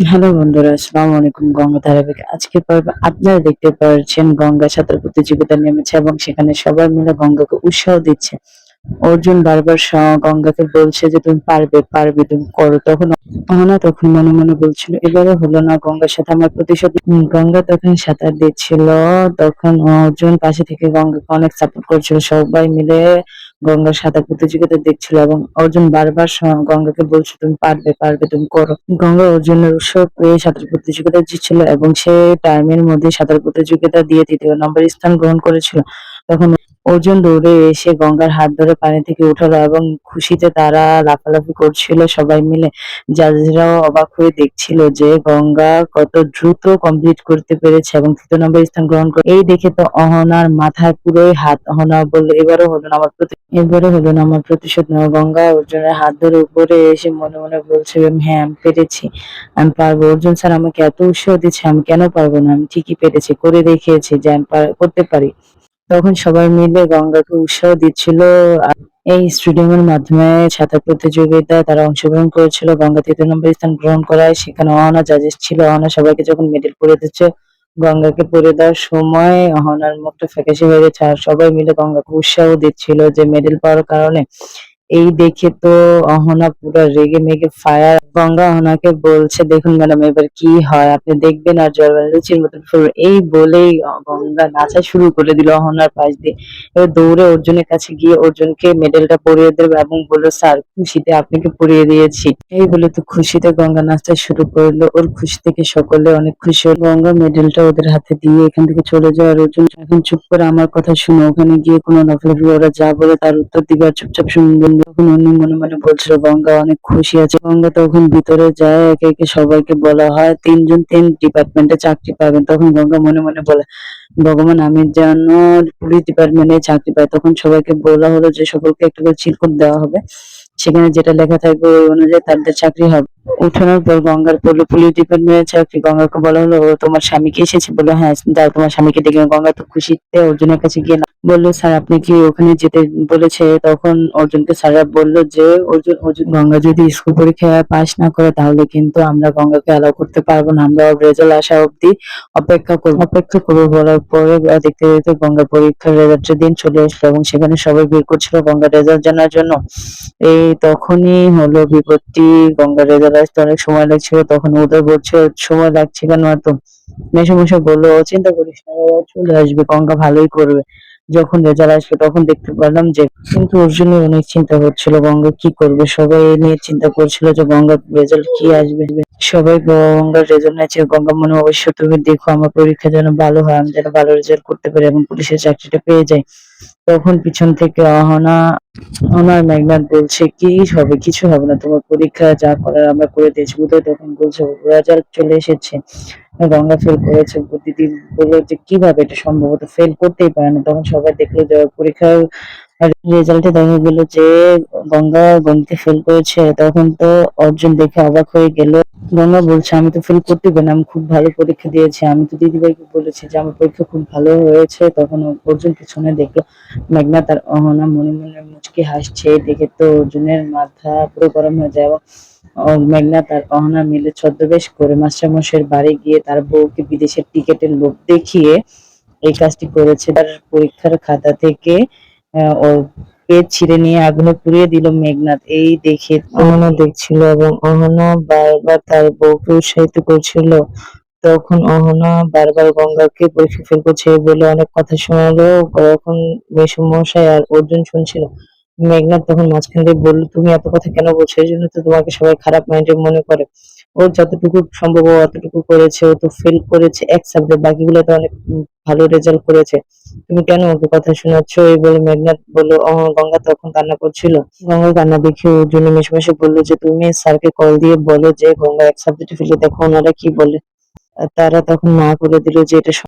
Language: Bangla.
হ্যালো বন্ধুরা, আসসালামু আলাইকুম। গঙ্গা ধারাবাহিক আজকের পর্বে আপনারা দেখতে পাচ্ছেন গঙ্গা সাঁতার প্রতিযোগিতা নেমেছে এবং সেখানে সবাই মিলে গঙ্গাকে উৎসাহ দিচ্ছে। অর্জুন বারবার গঙ্গাকে বলছে যে তুমি পারবে পারবে তুমি করো। তখন অহনা তখন মনে মনে বলছিল এবারে হলো না, গঙ্গার সাথে আমার প্রতিশোধ। গঙ্গা তখন সাঁতার দিচ্ছিল, তখন অর্জুন পাশে থেকে গঙ্গাকে অনেক সাপোর্ট করছিল। সবাই মিলে গঙ্গার সাঁতার প্রতিযোগিতা দেখছিল এবং অর্জুন বারবার গঙ্গাকে বলছে তুমি পারবে পারবে তুমি করো। গঙ্গা অর্জুনের উৎসাহ পেয়ে সাঁতার প্রতিযোগিতা জিতছিল এবং সে টাইমের মধ্যে সাঁতার প্রতিযোগিতা দিয়ে ৩য় নম্বর স্থান গ্রহণ করেছিল। তখন অর্জুন দৌড়ে এসে গঙ্গার হাত ধরে পানি থেকে উঠালো এবং খুশিতে তারা লাফালাফি করছিল সবাই মিলে। জাজেরাও অবাক হয়ে দেখছিল যে গঙ্গা কত দ্রুত কমপ্লিট করতে পেরেছে এবং ৩য় নম্বর স্থান গ্রহণ করে। এই দেখে তো অহনার মাথায় পুরোই হাত। অহনা বলল এবারে হলো না আমার প্রতিশোধ নেওয়া। গঙ্গা অর্জুনের হাত ধরে উপরে এসে মনে মনে বলছে হ্যাঁ আমি পেরেছি, আমি পারবো। অর্জুন স্যার আমাকে এত উৎসাহ দিচ্ছে, আমি কেন পারবো না? আমি ঠিকই পেরেছি, করে দেখিয়েছি যে আমি করতে পারি। তখন সবাই মিলে গঙ্গাকে উৎসাহ দিচ্ছিল। আর এই স্টেডিয়ামের মাধ্যমে সাঁতার প্রতিযোগিতায় তারা অংশগ্রহণ করেছিল। গঙ্গা ৩য় নম্বর স্থান গ্রহণ করায় সেখানে অহনা জাজেস ছিল। অহনা সবাইকে যখন মেডেল পরিয়ে দিচ্ছে, গঙ্গাকে পরিয়ে দেওয়ার সময় অহনার মুখটা ফ্যাকাশে হয়ে গেছে আর সবাই মিলে গঙ্গাকে উৎসাহ দিচ্ছিল যে মেডেল পাওয়ার কারণে। এই দেখে তো অহনা পুরো রেগে মেগে ফায়ার। গঙ্গা অহনাকে বলছে দেখুন ম্যাডাম এবার কি হয় আপনি দেখবেন আর জলবায়ু লুচির মতন ফুলবে। এই বলেই গঙ্গা নাচা শুরু করে দিল অহনার পাশ দিয়ে। এবার দৌড়ে অর্জুনের কাছে গিয়ে অর্জুনকে মেডেলটা পরিয়ে দেবে এবং বললো স্যার খুশিতে আপনাকে পরিয়ে দিয়েছি। এই বলে তো খুশিতে গঙ্গা নাচতে শুরু করলো। ওর খুশি থেকে সকলে অনেক খুশি হলো। গঙ্গা মেডেলটা ওদের হাতে দিয়ে এখান থেকে চলে যায় আর অর্জুন এখন চুপ করে আমার কথা শুনো, ওখানে গিয়ে কোনো লাফালাফি ওরা যা বলে তার উত্তর দিবে আর চুপচাপ শুনবেন। তখন উনি মনে মনে বলছিল গঙ্গা অনেক খুশি আছে। গঙ্গা তখন ভিতরে যায়, একে একে সবাইকে বলা হয় ৩ জন ৩ ডিপার্টমেন্টে চাকরি পাবেন। তখন গঙ্গা মনে মনে বলে ভগবান আমি যেন পুলিশ ডিপার্টমেন্টে চাকরি পাই। তখন সবাইকে বলা হলো যে সকলকে একটা করে চিরকুট দেওয়া হবে, সেখানে যেটা লেখা থাকবে ওই অনুযায়ী তাদের চাকরি হবে। উঠানোর পর গঙ্গার বললো পুলিশ ডিপার্টমেন্টের চাকরি। গঙ্গাকে বলা হলো ও তোমার স্বামী কি এসেছে? বললো হ্যাঁ দাও তোমার স্বামীকে ডেকে। গঙ্গা তো খুশিতে অর্জুনের কাছে গিয়ে বললো স্যার আপনি কি ওখানে যেতে বলেছে? তখন অর্জুনকে স্যাররা বললো যে অর্জুন গঙ্গা যদি স্কুল পরীক্ষায় পাশ না করে তাহলে কিন্তু আমরা গঙ্গাকে অ্যালাউ করতে পারবো না, আমরা রেজাল্ট আসা অব্দি অপেক্ষা করবো বলার পরে দেখতে দেখতে গঙ্গার পরীক্ষার রেজাল্টের দিন চলে আসলো এবং সেখানে সবাই বের করছিল গঙ্গার রেজাল্ট জানার জন্য। এই তখনই হলো বিপত্তি। গঙ্গার রেজাল্ট আসতে অনেক সময় লাগছিল। তখন ওদের বলছে সময় লাগছে কেন এত? মেসোমশাই বললো চিন্তা করিস না, ও চলে আসবে, গঙ্গা ভালোই করবে। যখন রেজাল্ট আসলো তখন দেখতে পেলাম যে কিন্তু অর্জুনের অনেক চিন্তা হচ্ছিল গঙ্গা কি করবে। সবাই এ নিয়ে চিন্তা করছিল যে গঙ্গার রেজাল্ট কি আসবে। সবাই গঙ্গার রেজাল্ট নিয়ে গঙ্গা মনে অবশ্য তুমি দেখো আমার পরীক্ষা যেন ভালো হয়, আমি যেন ভালো রেজাল্ট করতে পারি এবং পুলিশের চাকরিটা পেয়ে যাই। তখন পিছন থেকে অহনা মেঘনাদ বলছে কি হবে? কিছু হবে না, তোমার পরীক্ষা যা করার আমরা করে দিয়েছি। উদয় তখন বলছে রেজাল্ট চলে এসেছে, গঙ্গা ফেল করেছে। দিদি বললো যে কিভাবে এটা সম্ভব? ও তো ফেল করতেই পারে না। তখন সবাই দেখলো যে ওর পরীক্ষার রেজাল্টে দেখা গেল যে গঙ্গা গণিতে ফেল করেছে। তখন তো অর্জুন দেখে অবাক হয়ে গেল। গঙ্গা বলছে আমি তো ফেল করতেই পারি না, আমি খুব ভালো পরীক্ষা দিয়েছি, আমি তো দিদিভাইকে বলেছি যে আমার পরীক্ষা খুব ভালো হয়েছে। তখন অর্জুন পিছনে দেখলো মেঘনাদ আর অহনা মনে মনে মুচকি হাসছে। দেখে তো অর্জুনের মাথা পুরো গরম হয়ে যায় এবং মেঘনাদ আর অহনা মিলে ছদ্মবেশ করে মাস্টারমশাইয়ের বাড়ি গিয়ে তার বউকে বিদেশের টিকেটের লোভ দেখিয়ে এই কাজটি করেছে। তার পরীক্ষার খাতা থেকে ওর পেজ ছিঁড়ে নিয়ে আগুনে পুড়িয়ে দিল মেঘনাদ। এই দেখে অহনা দেখছিল এবং অহনা বারবার তার বউকে উৎসাহিত করছিল। তখন অহনা বারবার গঙ্গাকে পরীক্ষা ফেল করছে বলে অনেক কথা শোনালো। তখন মেসোমশাই আর অর্জুন শুনছিল। মেঘনাদ তখন মাঝখান দিয়ে বলল তুমি এত কথা কেন বলছো? এই জন্য তো তোমাকে সবাই খারাপ মাইন্ডের মনে করে। ওর যতটুকু সম্ভব ও অতটুকু করেছে। ও তো ফেল করেছে এক সাবজেক্ট, বাকিগুলো তো অনেক ভালো রেজাল্ট করেছে। তুমি কেন ওকে কথা শোনাচ্ছ? এই বলে মেঘনাদ বলল। গঙ্গা তখন কান্না করছিল। গঙ্গার কান্না দেখে অর্জুন মেসোমশাই বললো যে তুমি স্যারকে কল দিয়ে বলো যে গঙ্গা এক সাবজেক্টে ফেলে, দেখো ওনারা কি বলে। তারা তখন না করে দিল যে এটা